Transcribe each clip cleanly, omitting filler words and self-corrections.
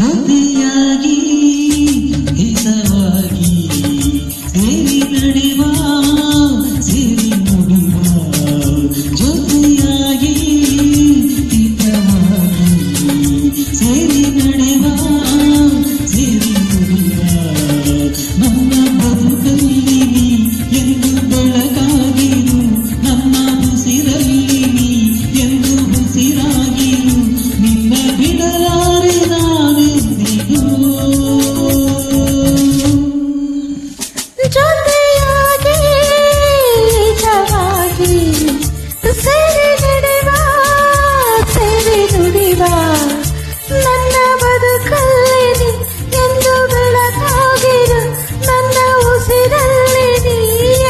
ಜೊತೆಯಾಗಿ ಹಿತವಾಗಿ ಸೇರಿ ನಡೆವ ಸೇರಿ ನುಡಿವ ಜೊತೆಯಾಗಿ ಹಿತವಾಗಿ ಸೇರಿ ನಡೆವ ಸೇರಿ ನುಡಿವ ನನ್ನ ಬದುಕಲ್ಲಿ ನೀ ಎಂದು ಬೆಳಕಾಗಿರು ನನ್ನ ಉಸಿರಲ್ಲಿ ನೀ ಎಂದು ಉಸಿರಾಗಿರು ನಿನ್ನ ಬಿಡಲಾರೆ ನಾನೆಂದಿಗೂ ಜೊತೆಯಾಗಿ ಹಿತವಾಗಿ ಸೇರಿ ನಡೆವ ಸೇರಿ ನುಡಿವ ನನ್ನ ಬದುಕಲ್ಲಿ ನೀ ಎಂದು ಬೆಳಕಾಗಿರು ನನ್ನ ಉಸಿರಲ್ಲಿ ನೀ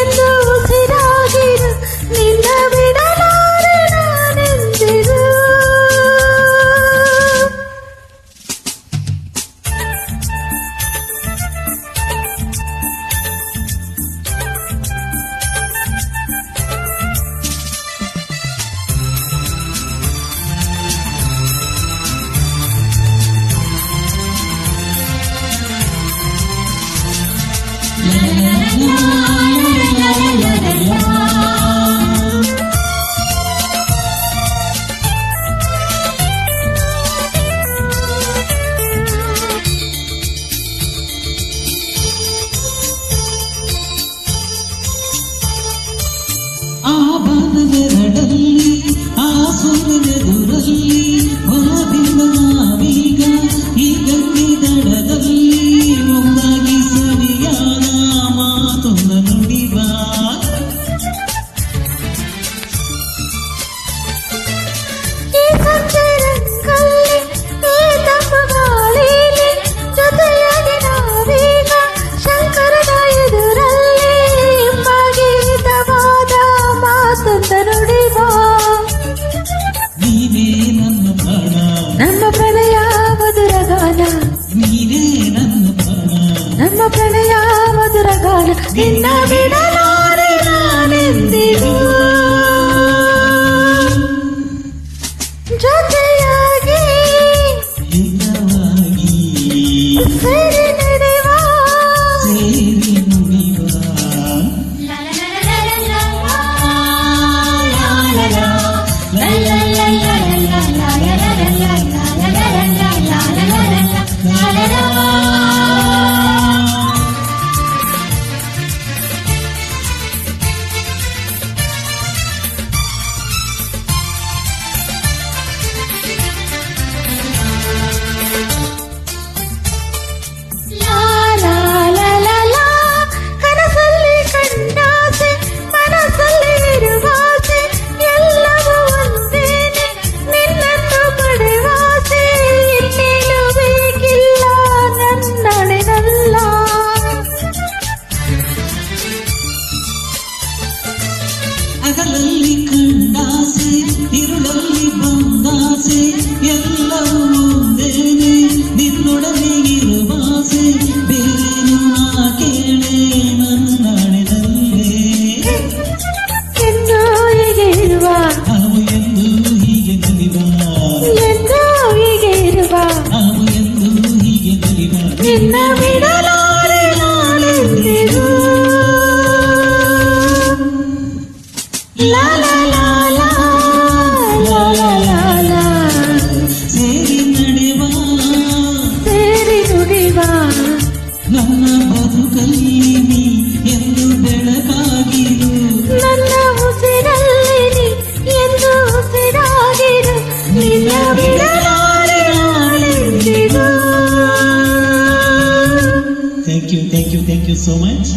ಎಂದು ಉಸಿರಾಗಿರು ನಿನ್ನ ಬಿಡಲಾರೆ ನಾನೆಂದಿಗೂ ಆ ಬಾನವೆರಡಲ್ಲಿ ಆ ಸೂರ್ಯನೆದುರಲ್ಲಿ ಹೊರಬಿಂದ ನಾವೀಗ ಈ ಗಂಗೆ ದಡದಲ್ಲಿ ಒಂದಾಗಿ ಸರಿಯಾದ ಮಾತೊಂದ ನುಡಿವ ಈ ಸಂಜೆ ರಂಗಲ್ಲಿ ಈ ತಂಪು ಗಾಳಿಲಿ ಜೊತೆಯಾಗಿ ನಾವೀಗ ಶಂಕರನ ಎದುರಲ್ಲಿ ಇಂಪಾಗಿ ಹಿತವಾದ ಮಾತೊಂದ ನುಡಿವ ನೀನೇ ನನ್ನ ಪ್ರಾಣ ನಮ್ಮ ಪ್ರಣಯ ಮಧುರ ಗಾನ ನೀನೇ ನನ್ನ ಪ್ರಾಣ ನಮ್ಮ ಪ್ರಣಯ ಮಧುರ ಗಾನ ನಿನ್ನ ಬಿಡಲಾರೆ ನಾನೆಂದಿಗೂ ಜೊತೆಯಾಗಿ ಹಿತವಾಗಿ ಸೇರಿ ನಡೆವ ಸೇರಿ ನುಡಿವ ಕನಸಲ್ಲಿ ಕಂಡಾಸೆ ಮನಸ್ಸಲ್ಲಿ ಇರುವಾಸೆ ಎಲ್ಲವೂ ಒಂದೇನೆ ನಿನ್ನನ್ನು ಪಡೆವಾಸೆ ಇನ್ನೇನು ಬೇಕಿಲ್ಲ ನನ್ನಡೆನಲ್ಲ ಅಗಲಲ್ಲಿ ಕಂಡಾಸೆ ഇരുಳಲ್ಲಿ ಬಂದಾಸೆ ಎಲ್ಲವೂ ಒಂದೇನೆ ನಿನ್ನೊಡನೆ ಇರುವಾಸೆ ಬೇರೇನು ನಾ ಕೇಳೆ ನನ್ನಡೆನಲ್ಲೇ ಎಂದು ಹೀಗೆ ಇರುವ ನಾವು ಎಂದು ಹೀಗೆ ಕಲಿವ ಎಂದು ಹೀಗೆ ಇರುವ ನಾವು ಎಂದು ಹೀಗೆ ಕಲಿವ ನಿನ್ನ ಬಿಡಲಾರೆ ನಾನೆಂದಿಗೂ ಲಾ ಲಾ ಲಾ ಲಾ ಲಾ ಲಾ ಲಾ ಲಾ ಸೇರಿ ನಡೆವ ಸೇರಿ ನುಡಿವ ನನ್ನ ಬದುಕಲ್ಲಿ ನೀ ಎಂದು ಬೆಳಕಾಗಿರು ನನ್ನ ಉಸಿರಲ್ಲಿ ನೀ ಎಂದು ಉಸಿರಾಗಿರು ನಿನ್ನ ಬಿಡಲಾರೆ ನಾನೆಂದಿಗೂ ಥ್ಯಾಂಕ್ ಯು so much.